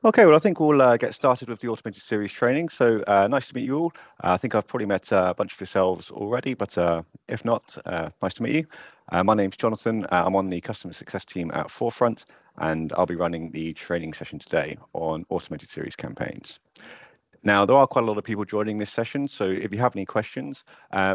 Okay, well, I think we'll get started with the automated series training. So nice to meet you all. I think I've probably met a bunch of yourselves already, but if not, nice to meet you. My name's Jonathan. I'm on the customer success team at Forefront, and I'll be running the training session today on automated series campaigns. Now, there are quite a lot of people joining this session, so if you have any questions,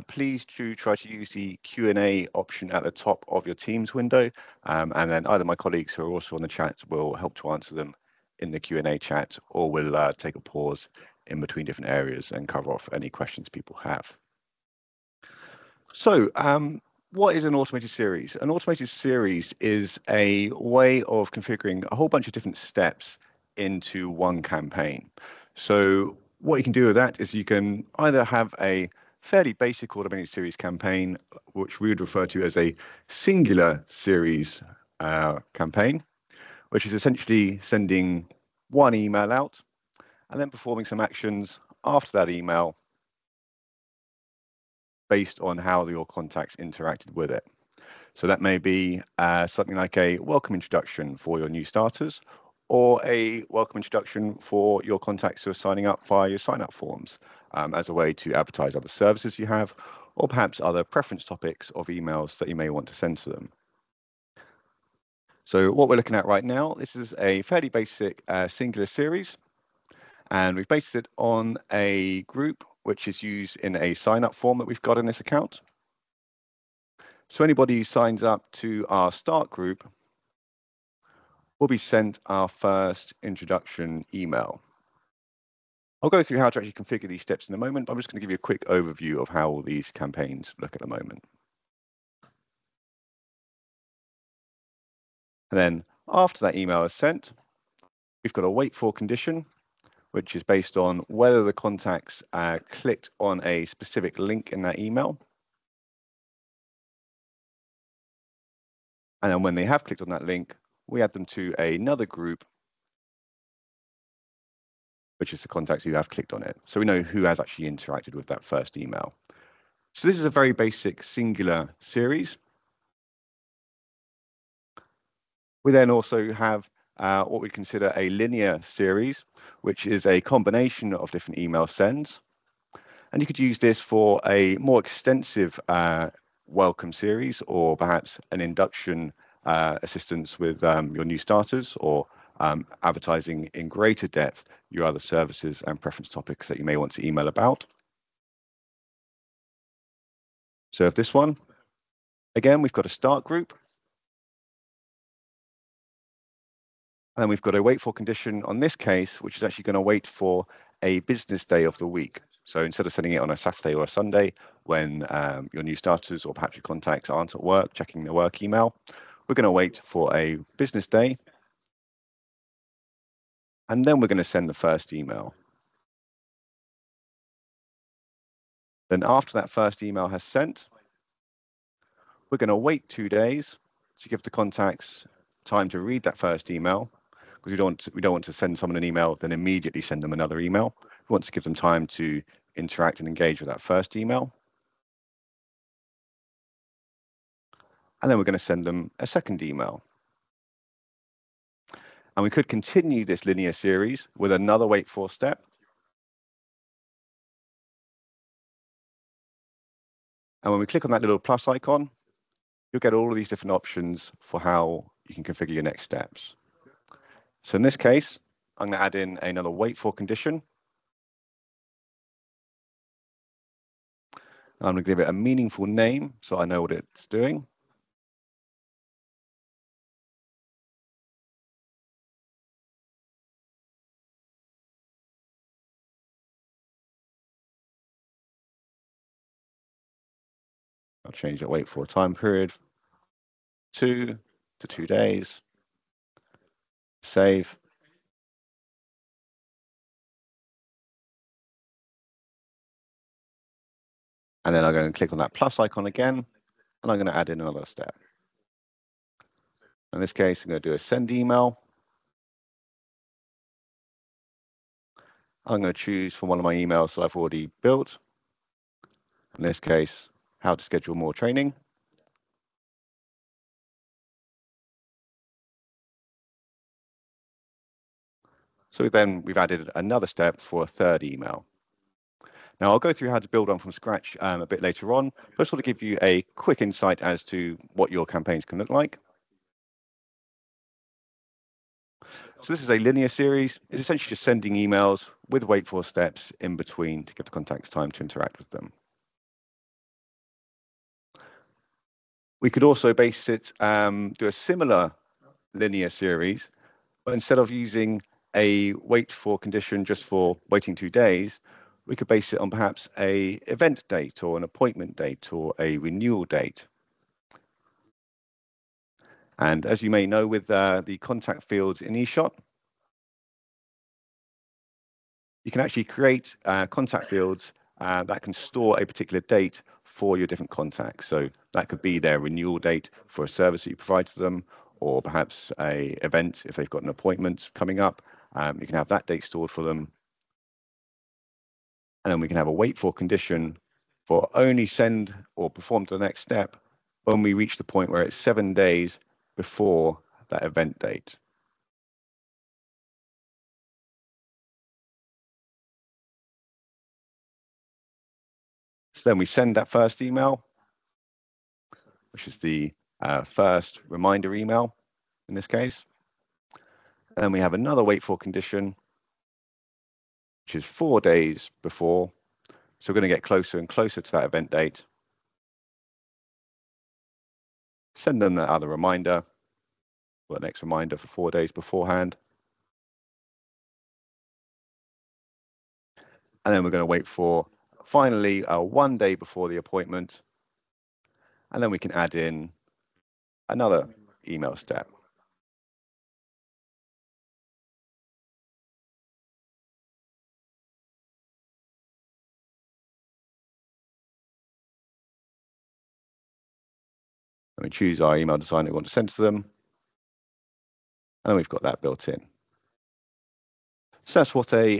please do try to use the Q&A option at the top of your Teams window, and then either my colleagues who are also on the chat will help to answer them in the Q&A chat, or we'll take a pause in between different areas and cover off any questions people have. So, what is an automated series? An automated series is a way of configuring a whole bunch of different steps into one campaign. So what you can do with that is you can either have a fairly basic automated series campaign, which we would refer to as a singular series campaign, which is essentially sending one email out and then performing some actions after that email based on how your contacts interacted with it. So that may be something like a welcome introduction for your new starters, or a welcome introduction for your contacts who are signing up via your sign-up forms as a way to advertise other services you have, or perhaps other preference topics of emails that you may want to send to them. So what we're looking at right now, this is a fairly basic singular series, and we've based it on a group which is used in a sign-up form that we've got in this account. So anybody who signs up to our start group will be sent our first introduction email. I'll go through how to actually configure these steps in a moment, but I'm just going to give you a quick overview of how all these campaigns look at the moment. And then after that email is sent, we've got a wait for condition, which is based on whether the contacts clicked on a specific link in that email. And then when they have clicked on that link, we add them to another group, which is the contacts who have clicked on it. So we know who has actually interacted with that first email. So this is a very basic singular series. We then also have what we consider a linear series, which is a combination of different email sends. And you could use this for a more extensive welcome series, or perhaps an induction assistance with your new starters, or advertising in greater depth your other services and preference topics that you may want to email about. So if this one, again, we've got a start group. And then we've got a wait for condition on this case, which is actually going to wait for a business day of the week. So instead of sending it on a Saturday or a Sunday when your new starters or perhaps your contacts aren't at work checking their work email, we're going to wait for a business day. And then we're going to send the first email. Then after that first email has sent, we're going to wait 2 days to give the contacts time to read that first email, because we don't want to send someone an email, then immediately send them another email. We want to give them time to interact and engage with that first email. And then we're going to send them a second email. And we could continue this linear series with another wait for step. And when we click on that little plus icon, you'll get all of these different options for how you can configure your next steps. So in this case, I'm going to add in another wait for condition. I'm going to give it a meaningful name so I know what it's doing. I'll change the wait for time period 2 to 2 days. Save. And then I'm going to click on that plus icon again, and I'm going to add in another step. In this case, I'm going to do a send email. I'm going to choose from one of my emails that I've already built. In this case, how to schedule more training. So then we've added another step for a third email. Now I'll go through how to build one from scratch a bit later on, but I just want to give you a quick insight as to what your campaigns can look like. So this is a linear series. It's essentially just sending emails with wait for steps in between to give the contacts time to interact with them. We could also base it, do a similar linear series, but instead of using a wait for condition just for waiting 2 days, we could base it on perhaps a event date or an appointment date or a renewal date. And as you may know, with the contact fields in eShot, you can actually create contact fields that can store a particular date for your different contacts. So that could be their renewal date for a service that you provide to them, or perhaps a event if they've got an appointment coming up. You can have that date stored for them. And then we can have a wait for condition for only send or perform to the next step when we reach the point where it's 7 days before that event date. So then we send that first email, which is the first reminder email in this case. And then we have another wait for condition, which is 4 days before. So we're going to get closer and closer to that event date. Send them that other reminder, or the next reminder for 4 days beforehand. And then we're going to wait for finally 1 day before the appointment. And then we can add in another email step. And we choose our email design we want to send to them. And we've got that built in. So that's what a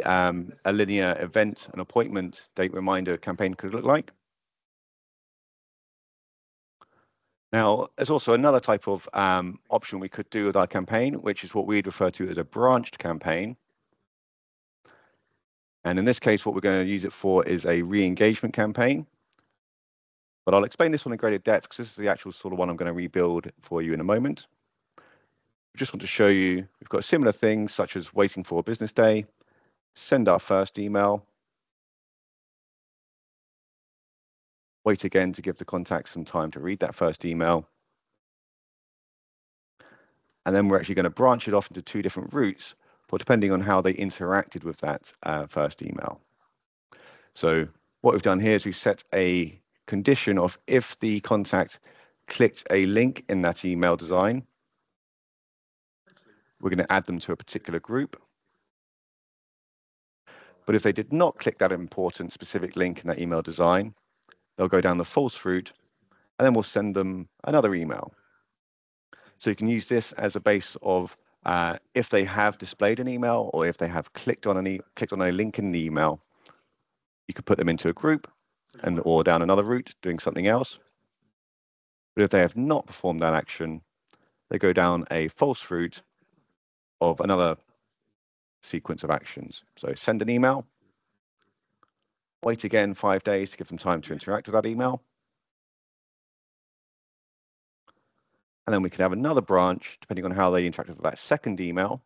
linear event, an appointment date reminder campaign could look like. Now, there's also another type of option we could do with our campaign, which is what we'd refer to as a branched campaign. And in this case, what we're going to use it for is a re-engagement campaign. But I'll explain this one in greater depth because this is the actual sort of one I'm going to rebuild for you in a moment. I just want to show you, we've got similar things such as waiting for a business day, send our first email, wait again to give the contact some time to read that first email. And then we're actually going to branch it off into 2 different routes, but depending on how they interacted with that first email. So what we've done here is we've set a condition of if the contact clicked a link in that email design, we're going to add them to a particular group. But if they did not click that important specific link in that email design, they'll go down the false route, and then we'll send them another email. So you can use this as a base of if they have displayed an email or if they have clicked on a link in the email, you could put them into a group or down another route doing something else. But if they have not performed that action, they go down a false route of another sequence of actions. So send an email, wait again 5 days to give them time to interact with that email. And then we can have another branch depending on how they interact with that second email.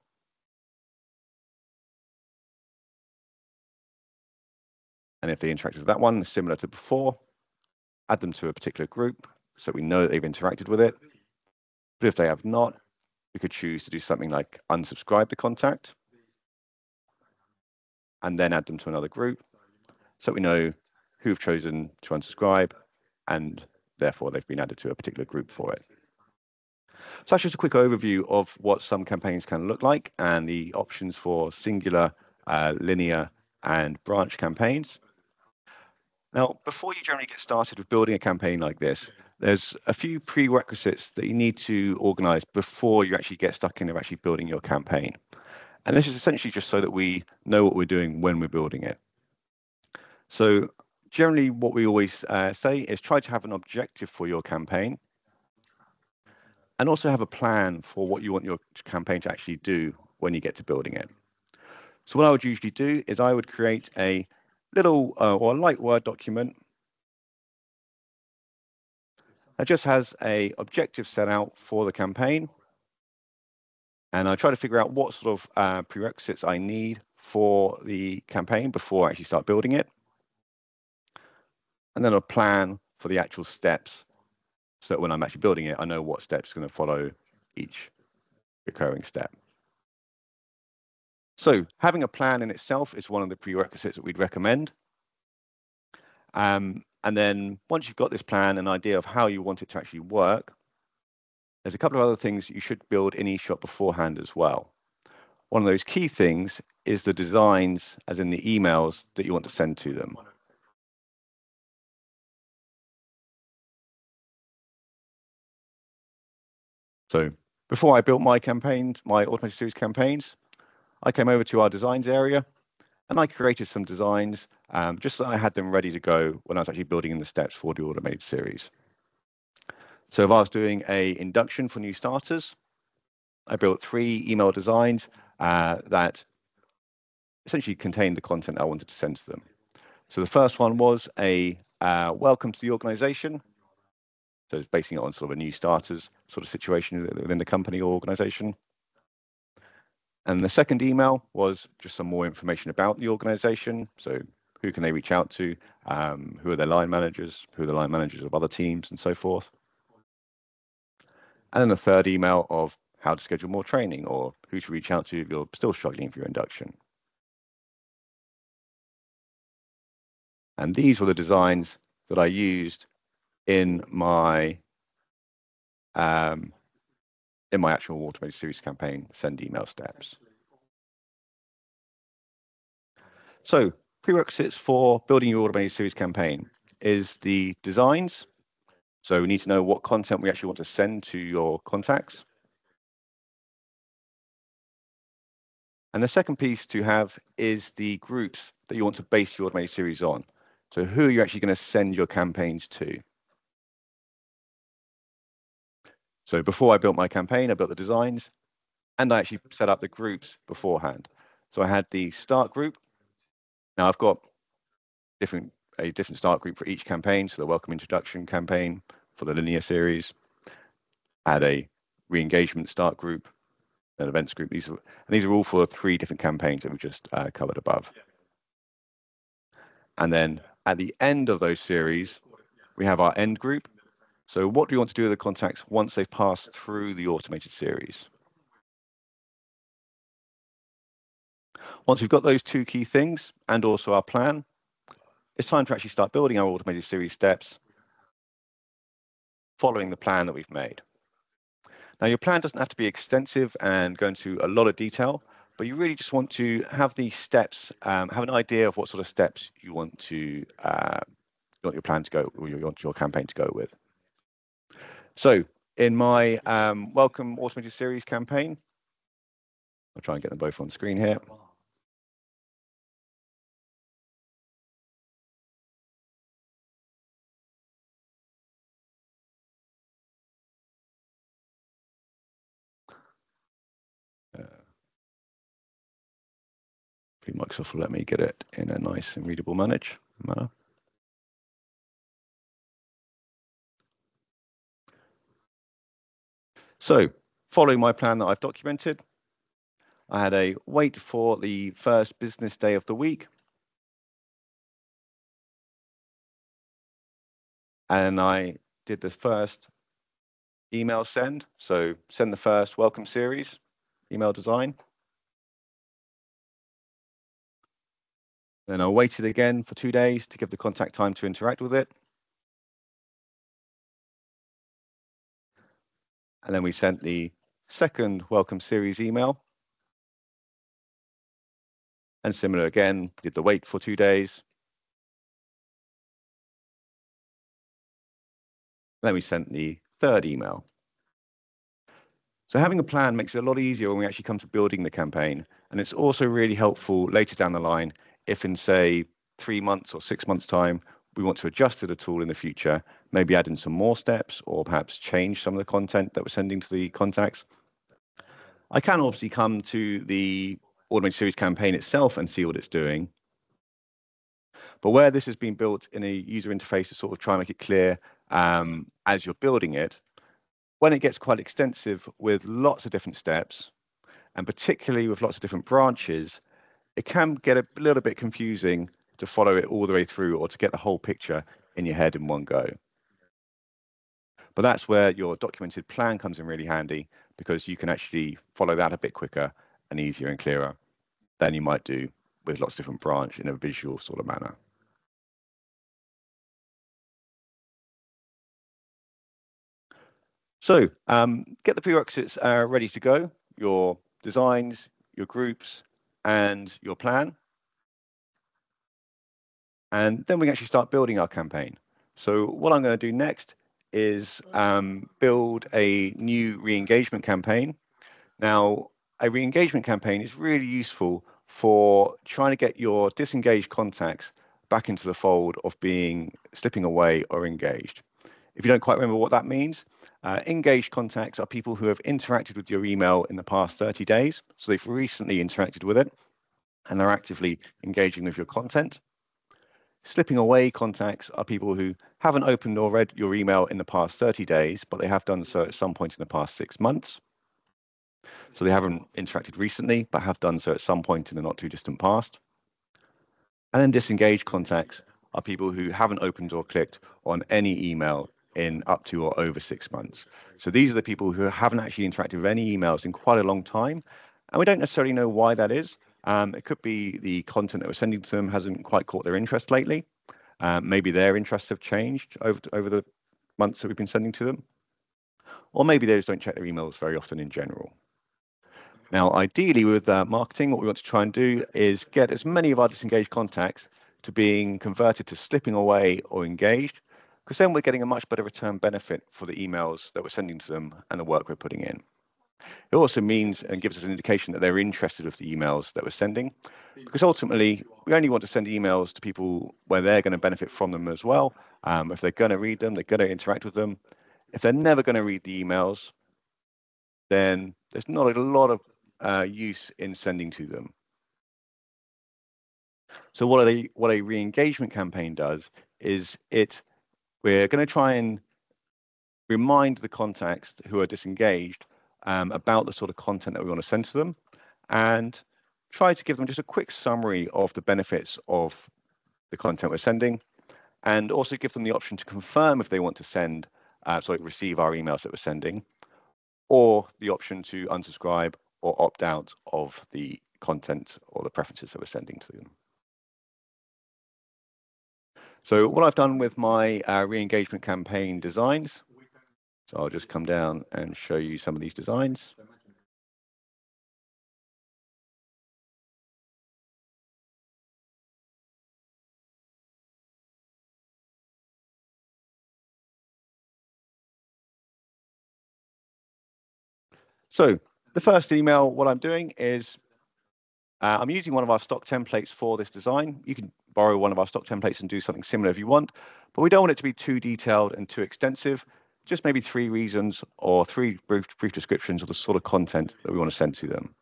And if they interacted with that one, similar to before, add them to a particular group so we know that they've interacted with it. But if they have not, we could choose to do something like unsubscribe the contact and then add them to another group so we know who've chosen to unsubscribe and therefore they've been added to a particular group for it. So that's just a quick overview of what some campaigns can look like and the options for singular, linear, and branch campaigns. Now, before you generally get started with building a campaign like this, there's a few prerequisites that you need to organize before you actually get stuck in of actually building your campaign. And this is essentially just so that we know what we're doing when we're building it. So generally what we always say is try to have an objective for your campaign and also have a plan for what you want your campaign to actually do when you get to building it. So what I would usually do is I would create a little or a light Word document that just has a objective set out for the campaign. And I try to figure out what sort of prerequisites I need for the campaign before I actually start building it. And then a plan for the actual steps so that when I'm actually building it, I know what steps are going to follow each recurring step. So having a plan in itself is one of the prerequisites that we'd recommend. And then once you've got this plan, an idea of how you want it to actually work, there's a couple of other things you should build in eShop beforehand as well. One of those key things is the designs, as in the emails that you want to send to them. So before I built my campaigns, my automated series campaigns, I came over to our designs area and I created some designs just so I had them ready to go when I was actually building in the steps for the automated series. So if I was doing an induction for new starters, I built 3 email designs that essentially contained the content I wanted to send to them. So the first one was a welcome to the organization. So it's basing it on sort of a new starters sort of situation within the company or organization. And the second email was just some more information about the organization. So who can they reach out to? Who are their line managers? Who are the line managers of other teams and so forth? And then the third email of how to schedule more training or who to reach out to if you're still struggling for your induction. And these were the designs that I used in my actual automated series campaign send email steps. So prerequisites for building your automated series campaign is the designs. So we need to know what content we actually want to send to your contacts. And the second piece to have is the groups that you want to base your automated series on. So who are you actually going to send your campaigns to? So before I built my campaign, I built the designs and I actually set up the groups beforehand. So I had the start group. Now I've got a different start group for each campaign. So the welcome introduction campaign for the linear series. I had a re-engagement start group, an events group. These are all for 3 different campaigns that we just covered above. And then at the end of those series, we have our end group. So what do we want to do with the contacts once they've passed through the automated series? Once we've got those 2 key things and also our plan, it's time to actually start building our automated series steps following the plan that we've made. Now, your plan doesn't have to be extensive and go into a lot of detail, but you really just want to have these steps, have an idea of what sort of steps you want your plan to go, or you want your campaign to go with. So in my welcome automated series campaign, I'll try and get them both on screen here. Microsoft will let me get it in a nice and readable manner. So following my plan that I've documented, I had a wait for the first business day of the week. And I did the first email send. So send the first welcome series email design. Then I waited again for 2 days to give the contact time to interact with it. And then we sent the second welcome series email. And similar again, did the wait for 2 days. Then we sent the third email. So having a plan makes it a lot easier when we actually come to building the campaign. And it's also really helpful later down the line if in, say, 3 months or 6 months' time, we want to adjust to the tool in the future, maybe add in some more steps or perhaps change some of the content that we're sending to the contacts. I can obviously come to the automated series campaign itself and see what it's doing. But where this has been built in a user interface to sort of try and make it clear as you're building it, when it gets quite extensive with lots of different steps, and particularly with lots of different branches, it can get a little bit confusing to follow it all the way through or to get the whole picture in your head in one go. But that's where your documented plan comes in really handy, because you can actually follow that a bit quicker and easier and clearer than you might do with lots of different branch in a visual sort of manner. So get the prerequisites ready to go, your designs, your groups, and your plan. And then we can actually start building our campaign. So what I'm going to do next is build a new re-engagement campaign. Now, a re-engagement campaign is really useful for trying to get your disengaged contacts back into the fold of being slipping away or engaged. If you don't quite remember what that means, engaged contacts are people who have interacted with your email in the past 30 days. So they've recently interacted with it and they're actively engaging with your content. Slipping away contacts are people who haven't opened or read your email in the past 30 days, but they have done so at some point in the past 6 months. So they haven't interacted recently, but have done so at some point in the not too distant past. And then disengaged contacts are people who haven't opened or clicked on any email in up to or over 6 months. So these are the people who haven't actually interacted with any emails in quite a long time. And we don't necessarily know why that is. It could be the content that we're sending to them hasn't quite caught their interest lately. Maybe their interests have changed over the months that we've been sending to them. Or maybe they just don't check their emails very often in general. Now, ideally with marketing, what we want to try and do is get as many of our disengaged contacts to being converted to slipping away or engaged, because then we're getting a much better return benefit for the emails that we're sending to them and the work we're putting in. It also means and gives us an indication that they're interested with the emails that we're sending, because ultimately we only want to send emails to people where they're going to benefit from them as well. If they're going to read them, they're going to interact with them. If they're never going to read the emails, then there's not a lot of use in sending to them. So what a re-engagement campaign does is we're going to try and remind the contacts who are disengaged about the sort of content that we want to send to them, and try to give them just a quick summary of the benefits of the content we're sending, and also give them the option to confirm if they want to receive our emails that we're sending, or the option to unsubscribe or opt out of the content or the preferences that we're sending to them. So what I've done with my re-engagement campaign designs, so I'll just come down and show you some of these designs. So the first email, what I'm doing is I'm using one of our stock templates for this design. You can borrow one of our stock templates and do something similar if you want, but we don't want it to be too detailed and too extensive. Just maybe 3 reasons or 3 brief descriptions of the sort of content that we want to send to them.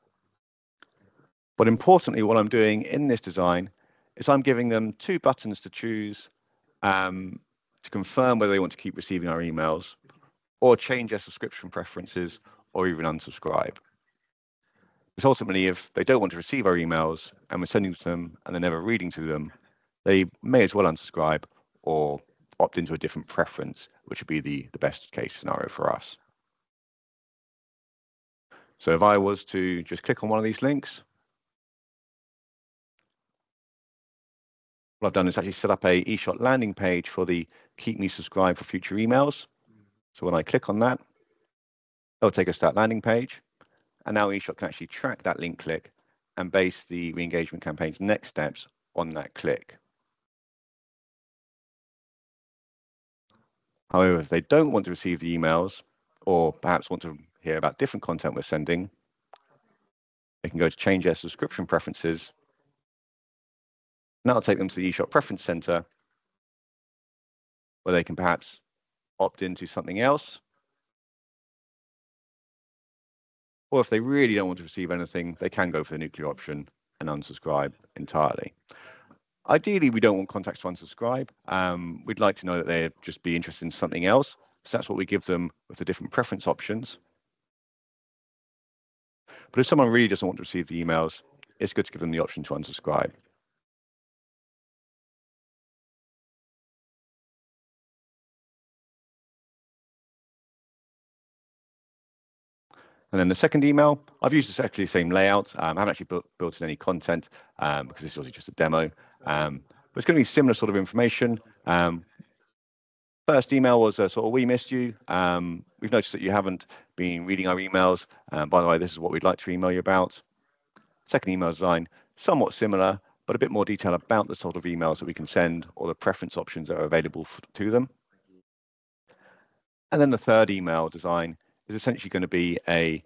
But importantly, what I'm doing in this design is I'm giving them 2 buttons to choose to confirm whether they want to keep receiving our emails, or change their subscription preferences, or even unsubscribe. Because ultimately, if they don't want to receive our emails and we're sending to them and they're never reading through them, they may as well unsubscribe or opt into a different preference, which would be the best case scenario for us. So if I was to just click on one of these links, what I've done is actually set up a eShot landing page for the keep me subscribed for future emails. So when I click on that, it'll take us to that landing page. And now eShot can actually track that link click and base the re-engagement campaign's next steps on that click. However, if they don't want to receive the emails, or perhaps want to hear about different content we're sending, they can go to change their subscription preferences. And that'll take them to the eShot Preference Center, where they can perhaps opt into something else, Or if they really don't want to receive anything, they can go for the nuclear option and unsubscribe entirely. Ideally, we don't want contacts to unsubscribe. We'd like to know that they'd just be interested in something else. So that's what we give them with the different preference options. But if someone really doesn't want to receive the emails, it's good to give them the option to unsubscribe. And then the second email, I've used exactly the same layout. I haven't actually built in any content because this is obviously just a demo. But it's going to be similar sort of information. First email was sort of, we missed you. We've noticed that you haven't been reading our emails. By the way, this is what we'd like to email you about. Second email design, somewhat similar, but a bit more detail about the sort of emails that we can send or the preference options that are available to them. And then the third email design is essentially going to be a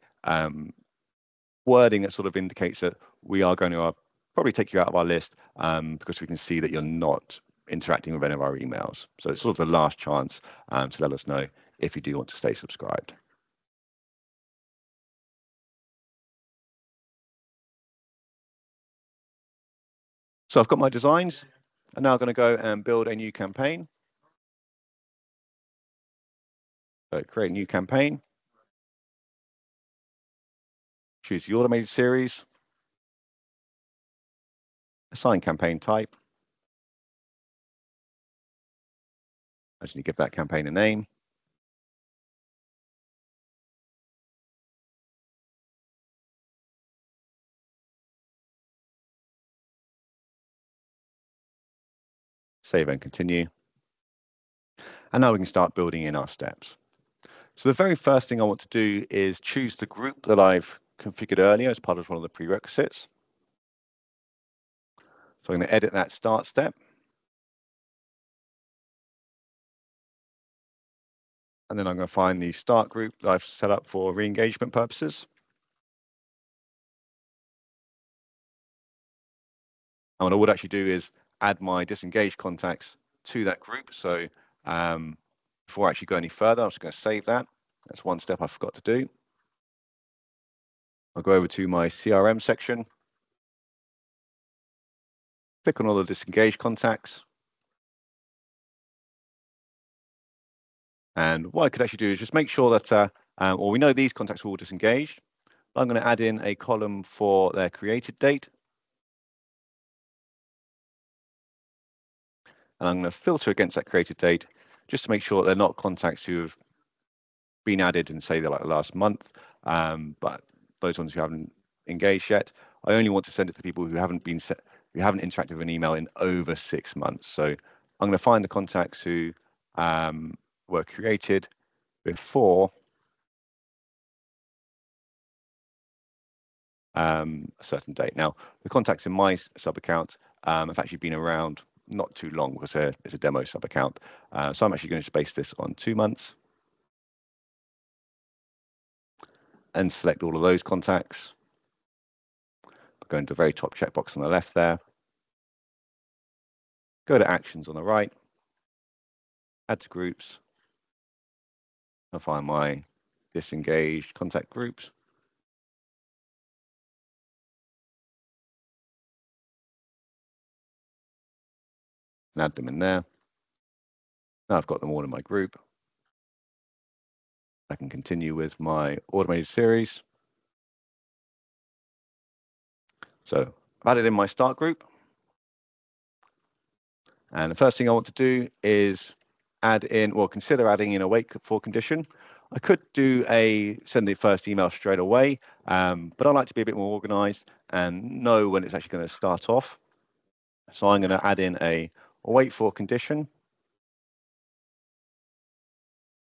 wording that sort of indicates that we are going to probably take you out of our list because we can see that you're not interacting with any of our emails. So it's sort of the last chance to let us know if you do want to stay subscribed. So I've got my designs. I'm now going to go and build a new campaign. So create a new campaign. Choose the automated series. Assign campaign type. I just need to give that campaign a name. Save and continue. And now we can start building in our steps. So the very first thing I want to do is choose the group that I've configured earlier as part of one of the prerequisites. So I'm going to edit that start step. And then I'm going to find the start group that I've set up for re-engagement purposes. And what I would actually do is add my disengaged contacts to that group. So before I actually go any further, I'm just going to save that. That's one step I forgot to do. I'll go over to my CRM section. Click on all the disengaged contacts. And what I could actually do is just make sure that, well, we know these contacts are all disengaged. I'm going to add in a column for their created date. And I'm going to filter against that created date just to make sure they're not contacts who have been added in, say, like the last month, but those ones who haven't engaged yet. I only want to send it to people who haven't interacted with an email in over 6 months. So I'm going to find the contacts who were created before a certain date. Now, the contacts in my sub account have actually been around not too long because it's a demo sub account. So I'm actually going to base this on 2 months and select all of those contacts. Go into the very top checkbox on the left there. Go to actions on the right, add to groups. I'll find my disengaged contact groups. And add them in there. Now I've got them all in my group. I can continue with my automated series. So I've added in my start group. And the first thing I want to do is consider adding in a wait for condition. I could send the first email straight away, but I like to be a bit more organized and know when it's actually going to start off. So I'm going to add in a wait for condition.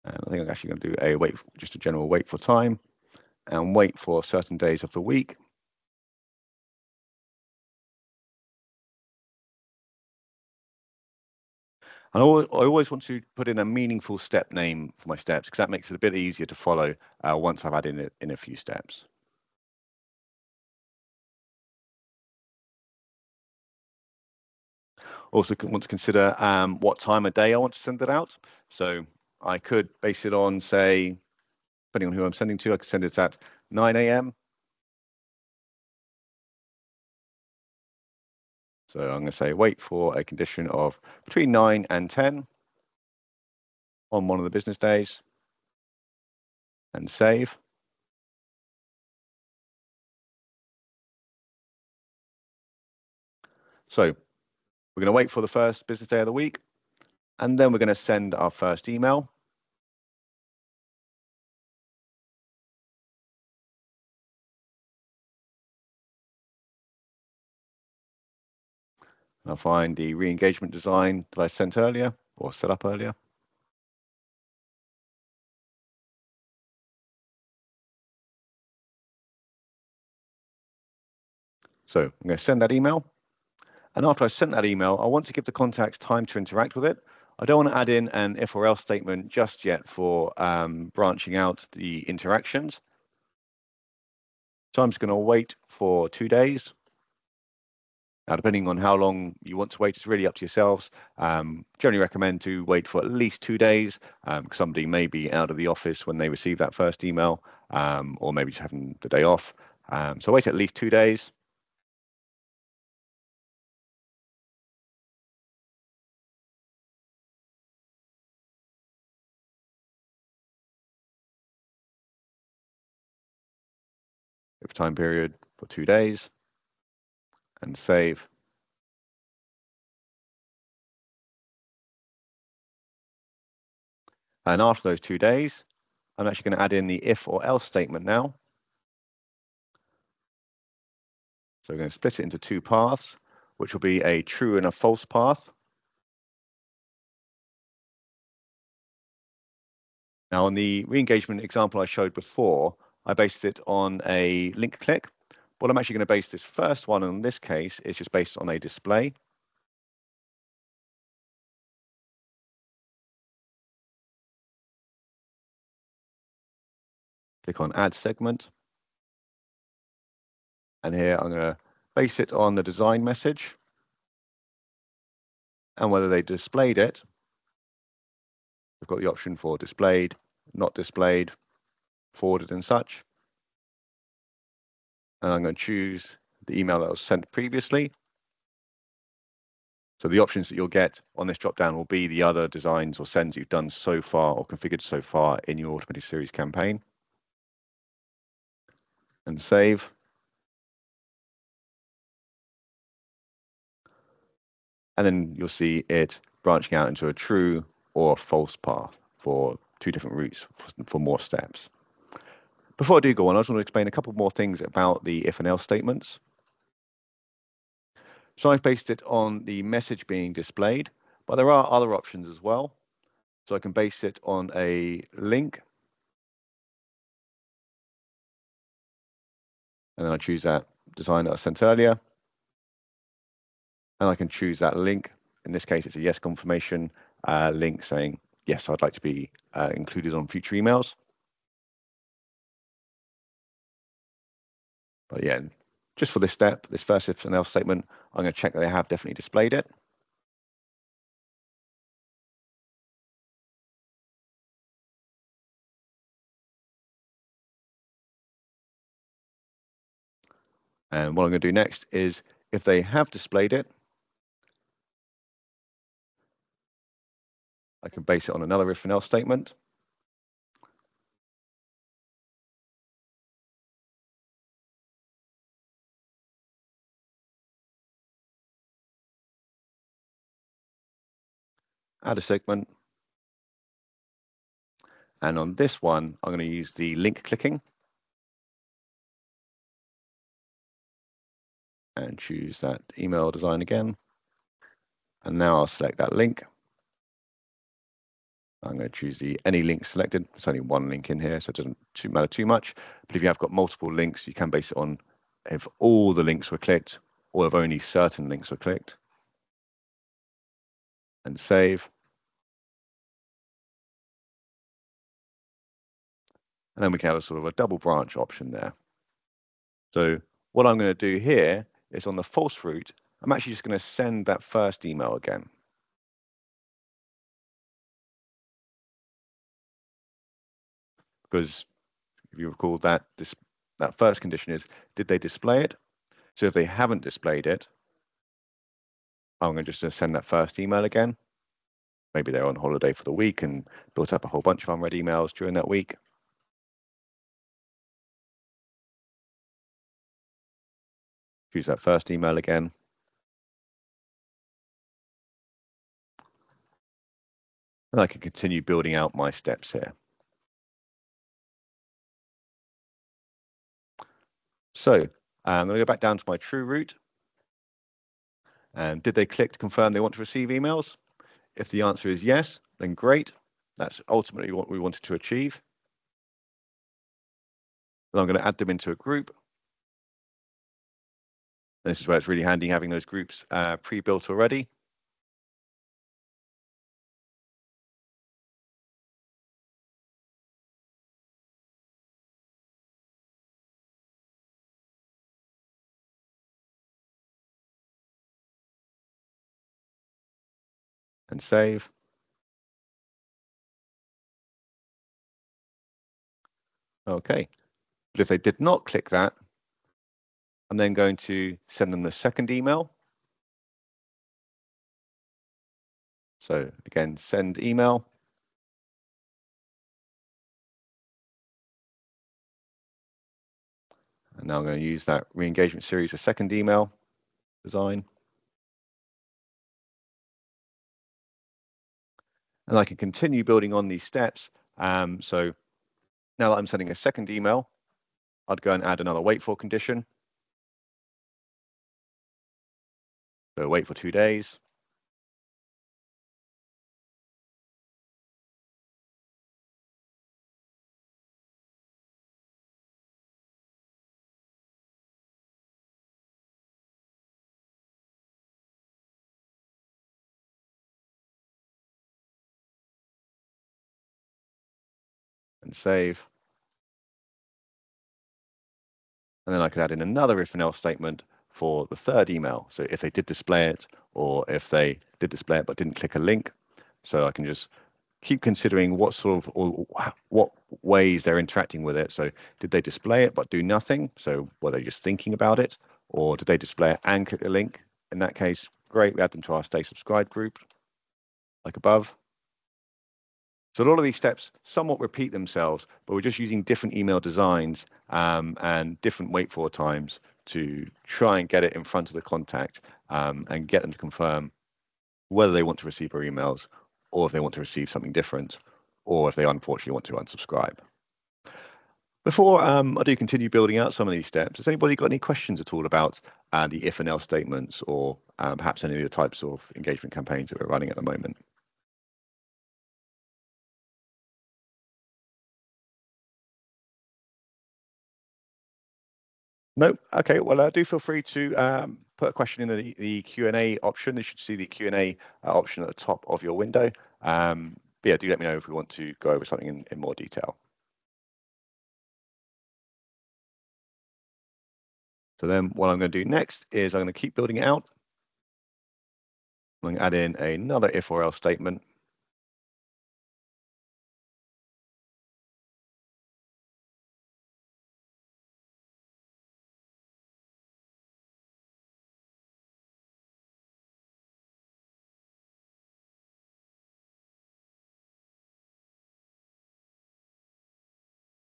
And I think I'm actually going to do just a general wait for time and wait for certain days of the week. And I always want to put in a meaningful step name for my steps because that makes it a bit easier to follow once I've added in a few steps. Also want to consider what time of day I want to send it out. So I could base it on, say, depending on who I'm sending to, I could send it at 9 a.m. So I'm going to say wait for a condition of between 9 and 10 on one of the business days and save. So we're going to wait for the first business day of the week, and then we're going to send our first email. I'll find the re-engagement design that I sent earlier or set up earlier. So I'm going to send that email. And after I sent that email, I want to give the contacts time to interact with it. I don't want to add in an if or else statement just yet for branching out the interactions. So I'm just going to wait for 2 days. Now, depending on how long you want to wait, it's really up to yourselves. Generally recommend to wait for at least 2 days, because somebody may be out of the office when they receive that first email, or maybe just having the day off. So wait at least 2 days. Give a time period for 2 days and save. And after those 2 days, I'm actually going to add in the if or else statement now. So we're going to split it into 2 paths, which will be a true and a false path. Now, on the re-engagement example I showed before, I based it on a link click. What I'm actually going to base this first one in this case is just based on a display. Click on Add Segment. And here I'm going to base it on the design message and whether they displayed it. We've got the option for displayed, not displayed, forwarded and such. And I'm going to choose the email that was sent previously. So the options that you'll get on this drop-down will be the other designs or sends you've done so far or configured so far in your Automated Series campaign. And save. And then you'll see it branching out into a true or false path for 2 different routes for more steps. Before I do go on, I just want to explain a couple more things about the if and else statements. So I've based it on the message being displayed, but there are other options as well. So I can base it on a link. And then I choose that design that I sent earlier. And I can choose that link. In this case, it's a yes confirmation link saying, yes, I'd like to be included on future emails. But yeah, just for this step, this first if and else statement, I'm going to check that they have definitely displayed it. And what I'm going to do next is, if they have displayed it, I can base it on another if and else statement. Add a segment. And on this one, I'm going to use the link clicking. And choose that email design again. And now I'll select that link. I'm going to choose the any link selected. There's only one link in here, so it doesn't matter too much. But if you have got multiple links, you can base it on if all the links were clicked or if only certain links were clicked. And save. And then we can have a sort of a double branch option there. So what I'm going to do here is on the false route, I'm actually just going to send that first email again. Because if you recall that that first condition is, did they display it? So if they haven't displayed it, I'm going to just send that first email again. Maybe they're on holiday for the week and built up a whole bunch of unread emails during that week. Use that first email again. And I can continue building out my steps here. So I'm going to go back down to my true route. And did they click to confirm they want to receive emails? If the answer is yes, then great. That's ultimately what we wanted to achieve. Then I'm going to add them into a group. This is where it's really handy having those groups pre-built already. And save. Okay, but if they did not click that, I'm then going to send them the second email. So again, send email. And now I'm going to use that re-engagement series, a second email design. And I can continue building on these steps. So now that I'm sending a second email, I'd go and add another wait for condition. So wait for 2 days. And save. And then I could add in another if and else statement for the third email. So if they did display it, or if they did display it but didn't click a link. So I can just keep considering what sort of, or what ways they're interacting with it. So did they display it but do nothing? So were they just thinking about it? Or did they display it and click the link? In that case, great, we add them to our stay subscribed group, like above. So a lot of these steps somewhat repeat themselves, but we're just using different email designs and different wait for times to try and get it in front of the contact and get them to confirm whether they want to receive our emails or if they want to receive something different, or if they unfortunately want to unsubscribe. Before I do continue building out some of these steps, has anybody got any questions at all about the if and else statements, or perhaps any of the types of engagement campaigns that we're running at the moment? No? Okay, well, do feel free to put a question in the Q&A option. You should see the Q&A option at the top of your window. But yeah, do let me know if we want to go over something in more detail. So then what I'm going to do next is I'm going to keep building it out. I'm going to add in another if or else statement.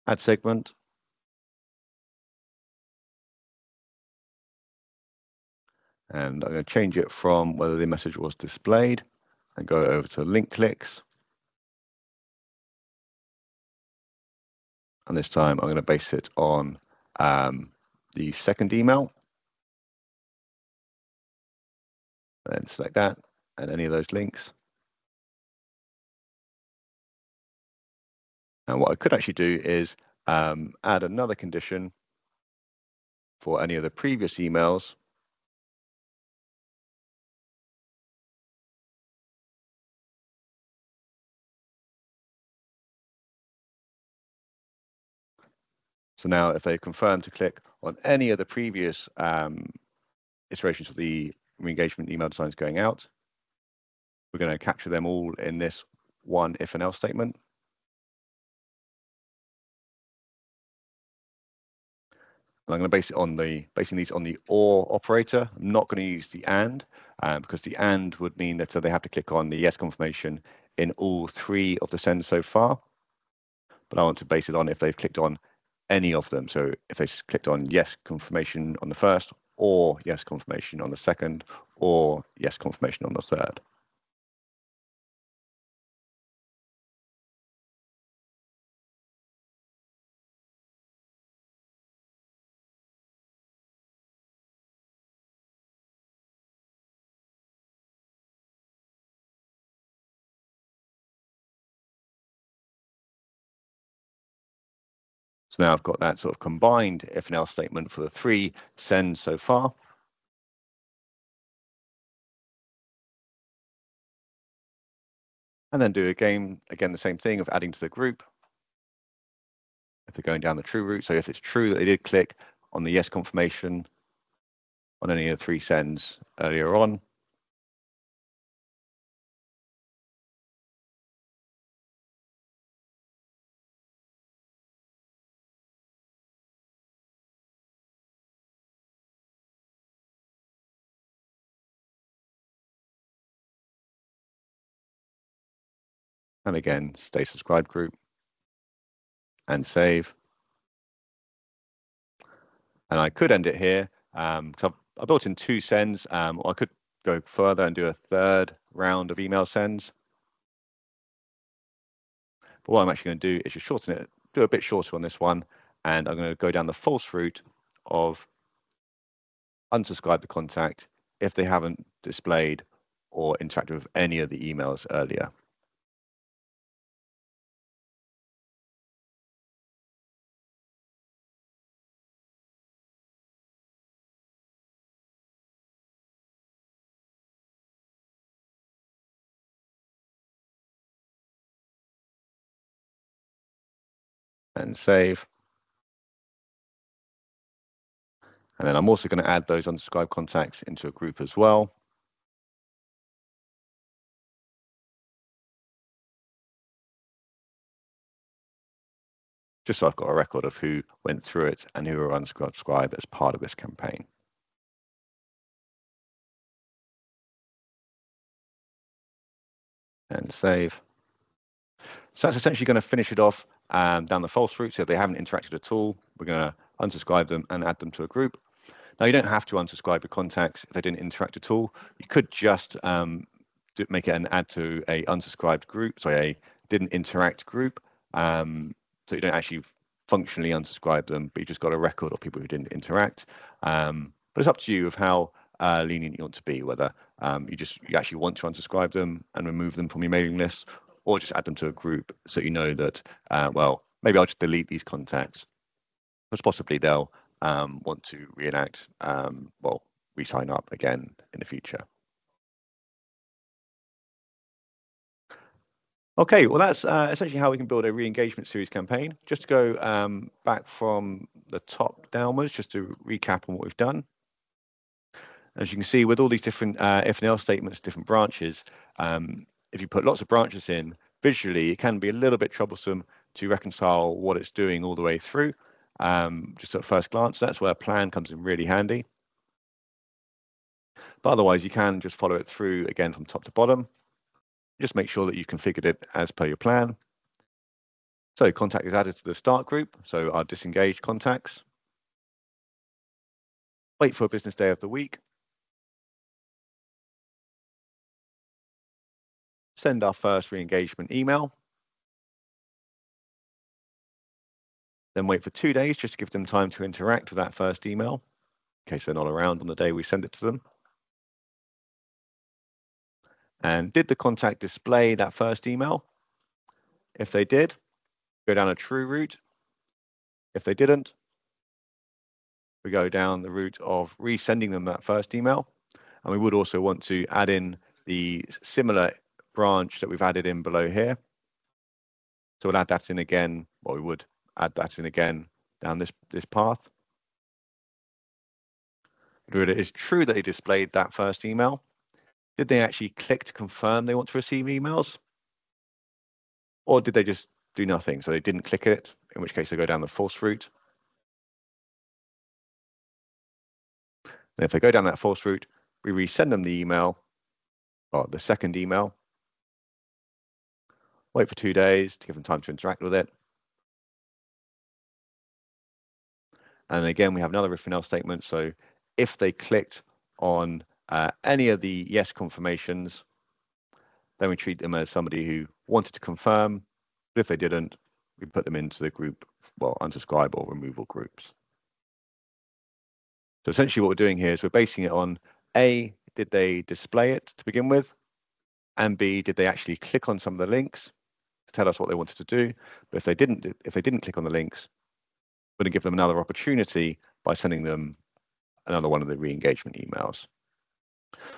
Add segment. And I'm going to change it from whether the message was displayed and go over to link clicks. And this time I'm going to base it on the second email. And select that and any of those links. And what I could actually do is add another condition for any of the previous emails. So now if they confirm to click on any of the previous iterations of the re-engagement email designs going out, we're going to capture them all in this one if and else statement. And I'm going to base it on basing these on the or operator. I'm not going to use the and because the and would mean that they have to click on the yes confirmation in all 3 of the sends so far. But I want to base it on if they've clicked on any of them. So if they clicked on yes confirmation on the first, or yes confirmation on the second, or yes confirmation on the third. So now I've got that sort of combined if and else statement for the 3 sends so far. And then do again the same thing of adding to the group if they're going down the true route. So if it's true that they did click on the yes confirmation on any of the 3 sends earlier on, and again, stay subscribed group and save. And I could end it here. So I built in 2 sends, or I could go further and do a 3rd round of email sends. But what I'm actually going to do is just shorten it, do a bit shorter on this one, and I'm going to go down the false route of unsubscribe the contact if they haven't displayed or interacted with any of the emails earlier. And save. And then I'm also going to add those unsubscribed contacts into a group as well. Just so I've got a record of who went through it and who were unsubscribed as part of this campaign. And save. So that's essentially going to finish it off down the false route. So if they haven't interacted at all, we're going to unsubscribe them and add them to a group. Now, you don't have to unsubscribe your contacts if they didn't interact at all. You could just make it an add to a unsubscribed group, sorry, a didn't interact group. So you don't actually functionally unsubscribe them, but you just got a record of people who didn't interact. But it's up to you of how lenient you want to be, whether you actually want to unsubscribe them and remove them from your mailing list, or just add them to a group so you know that, well, maybe I'll just delete these contacts because possibly they'll want to reenact, well, re-sign up again in the future. Okay, well, that's essentially how we can build a re-engagement series campaign. Just to go back from the top downwards, just to recap on what we've done. As you can see, with all these different if and else statements, different branches, if you put lots of branches in, visually, it can be a little bit troublesome to reconcile what it's doing all the way through. Just at first glance, that's where a plan comes in really handy. But otherwise, you can just follow it through again from top to bottom. Just make sure that you've configured it as per your plan. So contact is added to the start group, so our disengaged contacts. Wait for a business day of the week. Send our first re-engagement email. Then wait for 2 days just to give them time to interact with that first email, in case they're not around on the day we send it to them. And did the contact display that first email? If they did, go down a true route. If they didn't, we go down the route of resending them that first email. And we would also want to add in the similar branch that we've added in below here. So we'll add that in again, well, we would add that in again down this path. But it is true that they displayed that first email. Did they actually click to confirm they want to receive emails? Or did they just do nothing? So they didn't click it, in which case they go down the false route. And if they go down that false route, we resend them the email, or the second email, wait for 2 days to give them time to interact with it. And again, we have another if and else statement. So if they clicked on any of the yes confirmations, then we treat them as somebody who wanted to confirm. But if they didn't, we put them into the group, well, unsubscribe or removal groups. So essentially what we're doing here is we're basing it on A, did they display it to begin with? And B, did they actually click on some of the links to tell us what they wanted to do? But if they didn't click on the links, we're going to give them another opportunity by sending them another one of the re-engagement emails.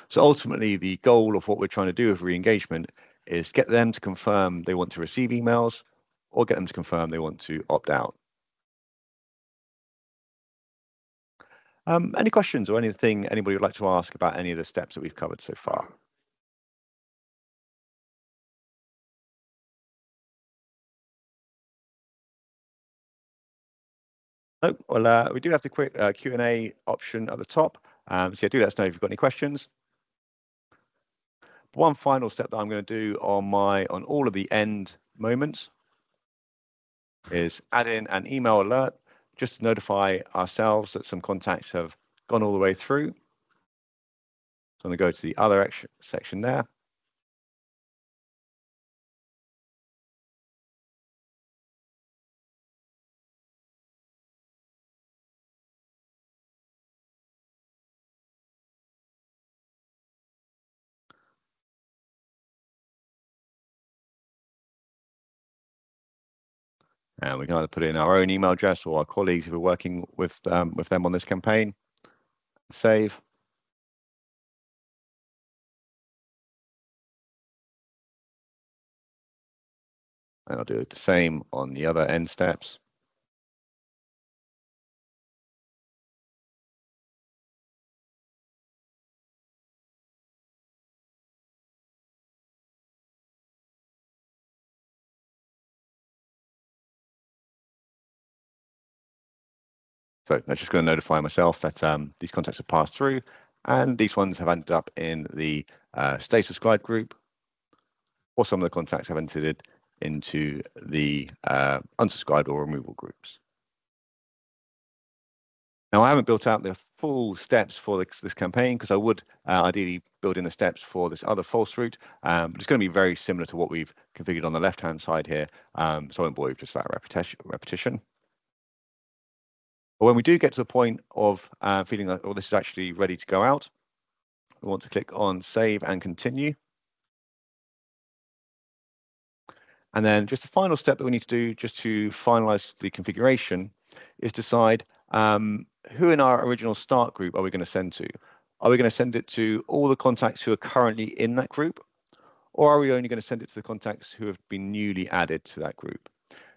So ultimately, the goal of what we're trying to do with re-engagement is get them to confirm they want to receive emails or get them to confirm they want to opt out. Any questions or anything anybody would like to ask about any of the steps that we've covered so far? No, well, we do have the quick Q&A option at the top. So yeah, do let us know if you've got any questions. One final step that I'm going to do on all of the end moments is add in an email alert just to notify ourselves that some contacts have gone all the way through. So I'm going to go to the other section there. And we can either put in our own email address or our colleagues who are working with them on this campaign. Save. And I'll do the same on the other end steps. So that's just going to notify myself that these contacts have passed through, and these ones have ended up in the stay subscribed group, or some of the contacts have entered into the unsubscribed or removal groups. Now, I haven't built out the full steps for this campaign because I would ideally build in the steps for this other false route, but it's going to be very similar to what we've configured on the left-hand side here, so I won't bore you with just that repetition. But when we do get to the point of feeling like, oh, this is actually ready to go out, we want to click on Save and Continue. And then just the final step that we need to do just to finalize the configuration is decide who in our original start group are we going to send to? Are we going to send it to all the contacts who are currently in that group? Or are we only going to send it to the contacts who have been newly added to that group?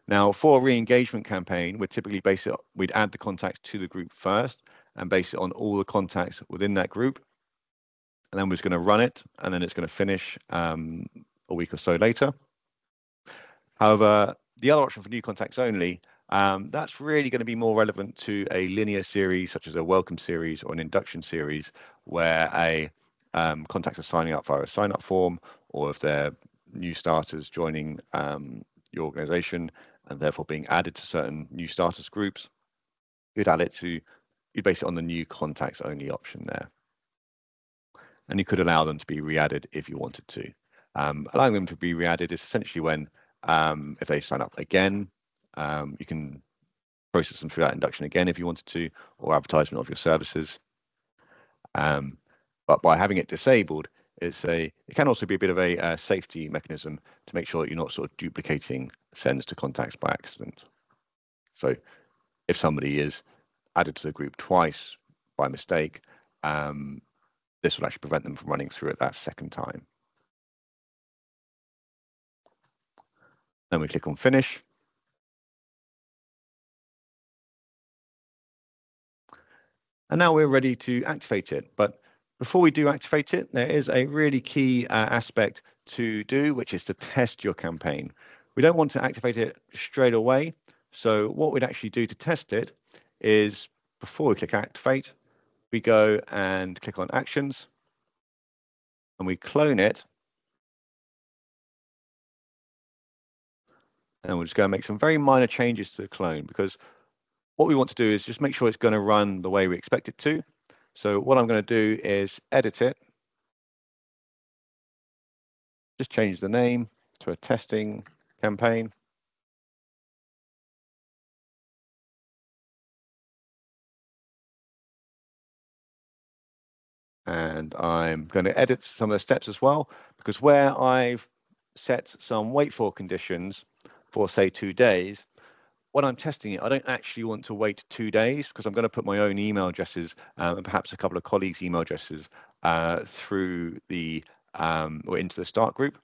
Now, for a re-engagement campaign, we'd add the contacts to the group first and base it on all the contacts within that group. And then we're just going to run it, and then it's going to finish a week or so later. However, the other option for new contacts only, that's really going to be more relevant to a linear series, such as a welcome series or an induction series, where contacts are signing up via a sign-up form, or if they're new starters joining your organization and therefore being added to certain new starters groups, you'd base it on the new contacts only option there. And you could allow them to be re-added if you wanted to. Allowing them to be re-added is essentially when, if they sign up again, you can process them through that induction again if you wanted to, or advertisement of your services. But by having it disabled, it can also be a bit of a safety mechanism to make sure that you're not sort of duplicating sends to contacts by accident. So if somebody is added to the group twice by mistake, this will actually prevent them from running through it that second time. Then we click on Finish. And now we're ready to activate it. But before we do activate it, there is a really key aspect to do, which is to test your campaign. We don't want to activate it straight away. So what we'd actually do to test it is, before we click Activate, we go and click on Actions, and we clone it. And we'll just go and make some very minor changes to the clone, because what we want to do is just make sure it's going to run the way we expect it to. So what I'm going to do is edit it. Just change the name to a testing campaign. And I'm going to edit some of the steps as well, because where I've set some wait for conditions for, say, 2 days, when I'm testing it, I don't actually want to wait 2 days, because I'm going to put my own email addresses and perhaps a couple of colleagues' email addresses through the or into the start group.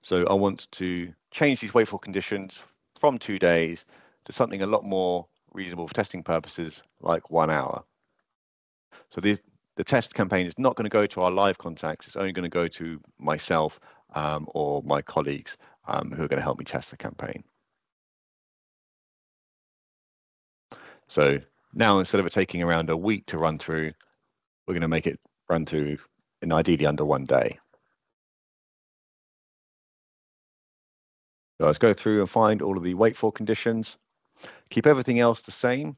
So I want to change these wait for conditions from 2 days to something a lot more reasonable for testing purposes, like 1 hour. So the test campaign is not going to go to our live contacts. It's only going to go to myself or my colleagues who are going to help me test the campaign. So now, instead of it taking around a week to run through, we're going to make it run through in ideally under 1 day. So let's go through and find all of the wait for conditions. Keep everything else the same.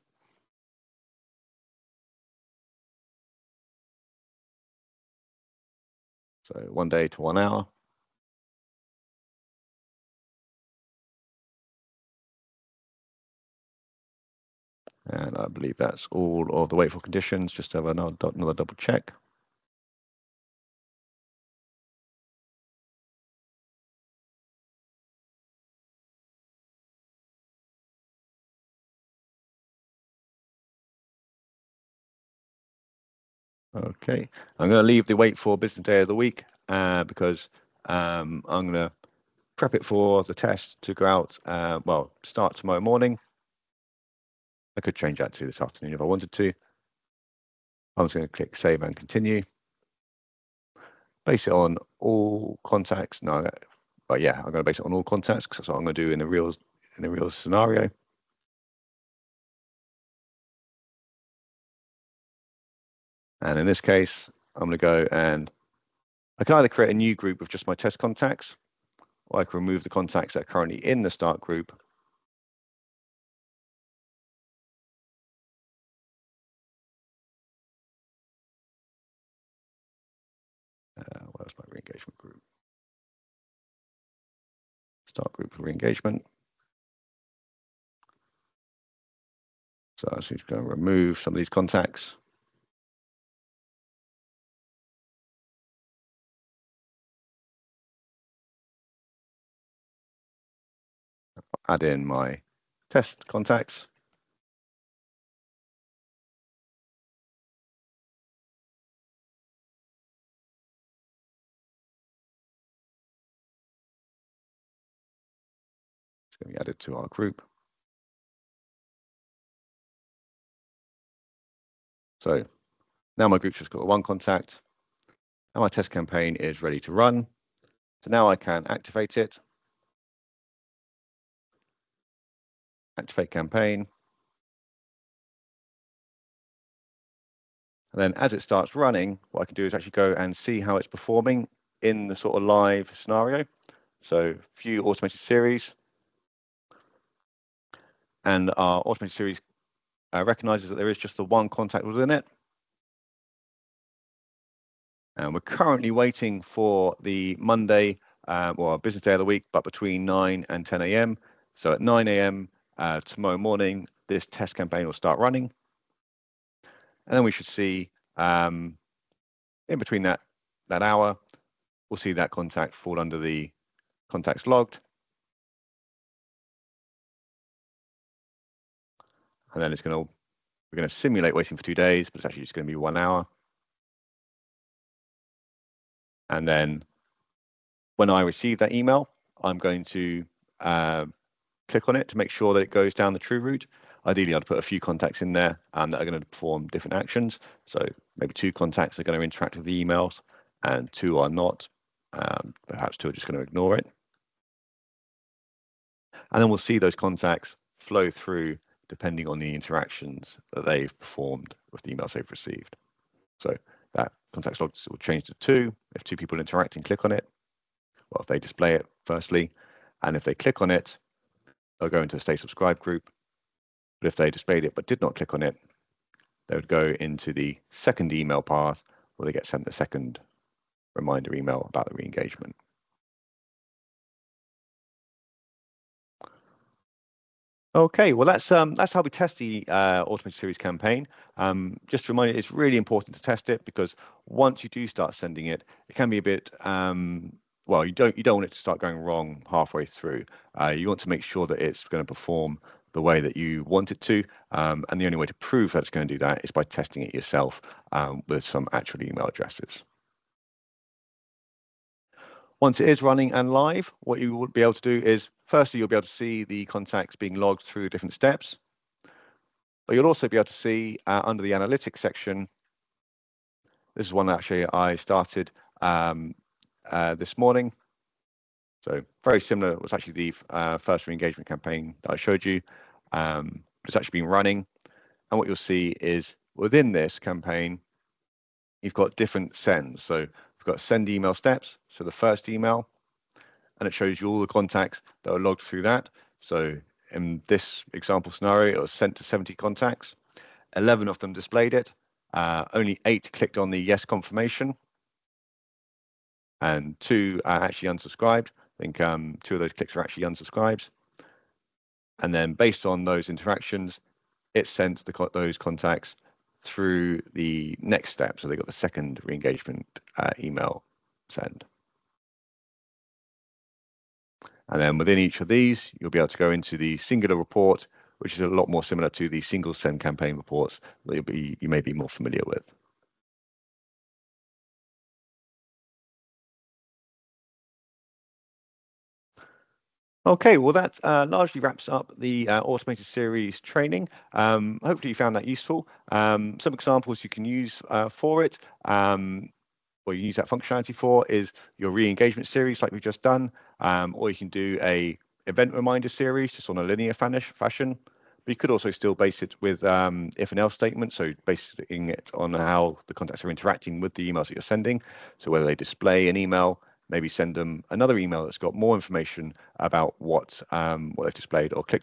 So 1 day to 1 hour. And I believe that's all of the wait for conditions. Just have another double check. Okay, I'm going to leave the wait for business day of the week because I'm going to prep it for the test to go out, well, start tomorrow morning. I could change that to this afternoon if I wanted to. I'm just going to click Save and Continue. Base it on all contacts. No, but yeah, I'm going to base it on all contacts because that's what I'm going to do in a real scenario. And in this case, I'm going to go and I can either create a new group with just my test contacts, or I can remove the contacts that are currently in the start group. Where's my re-engagement group? Start group for re-engagement. So I'm just going to remove some of these contacts. Add in my test contacts. It's going to be added to our group. So now my group's just got one contact, and my test campaign is ready to run. So now I can activate it. Activate campaign. And then as it starts running, what I can do is actually go and see how it's performing in the sort of live scenario. So view automated series. And our automated series recognizes that there is just the one contact within it. And we're currently waiting for the Monday, or business day of the week, but between 9 and 10 a.m. So at 9 a.m. Tomorrow morning, this test campaign will start running. And then we should see in between that hour, we'll see that contact fall under the contacts logged. And then we're going to simulate waiting for 2 days, but it's actually just going to be 1 hour. And then when I receive that email, I'm going to click on it to make sure that it goes down the true route. Ideally, I'd put a few contacts in there that are going to perform different actions. So maybe 2 contacts are going to interact with the emails and 2 are not. Perhaps 2 are just going to ignore it. And then we'll see those contacts flow through depending on the interactions that they've performed with the emails they've received. So that contacts log will change to 2 if 2 people interact and click on it. Well, if they display it firstly, and if they click on it, they'll go into a stay subscribed group. But if they displayed it but did not click on it, they would go into the second email path where they get sent the second reminder email about the re-engagement. Okay, well that's how we test the automated series campaign. Just to remind you, it's really important to test it because once you do start sending it, it can be a bit well, you don't want it to start going wrong halfway through. You want to make sure that it's going to perform the way that you want it to, and the only way to prove that it's going to do that is by testing it yourself with some actual email addresses. Once it is running and live, what you will be able to do is, firstly, you'll be able to see the contacts being logged through different steps, but you'll also be able to see under the analytics section, this is one that actually I started this morning. So very similar. It was actually the first re-engagement campaign that I showed you. It's actually been running. And what you'll see is within this campaign, you've got different sends. So we've got send email steps. So the first email, and it shows you all the contacts that are logged through that. So in this example scenario, it was sent to 70 contacts. 11 of them displayed it. Only 8 clicked on the yes confirmation. And 2 are actually unsubscribed. I think 2 of those clicks are actually unsubscribes. And then based on those interactions, it sent those contacts through the next step. So they got the second re-engagement email send. And then within each of these, you'll be able to go into the singular report, which is a lot more similar to the single send campaign reports that you may be more familiar with. Okay, well that largely wraps up the automated series training. Hopefully you found that useful. Some examples you can use for it, or you use that functionality for, is your re-engagement series like we've just done, or you can do a event reminder series just on a linear fashion. But you could also still base it with if and else statements, so basing it on how the contacts are interacting with the emails that you're sending. So whether they display an email, maybe send them another email that's got more information about what they've displayed, or click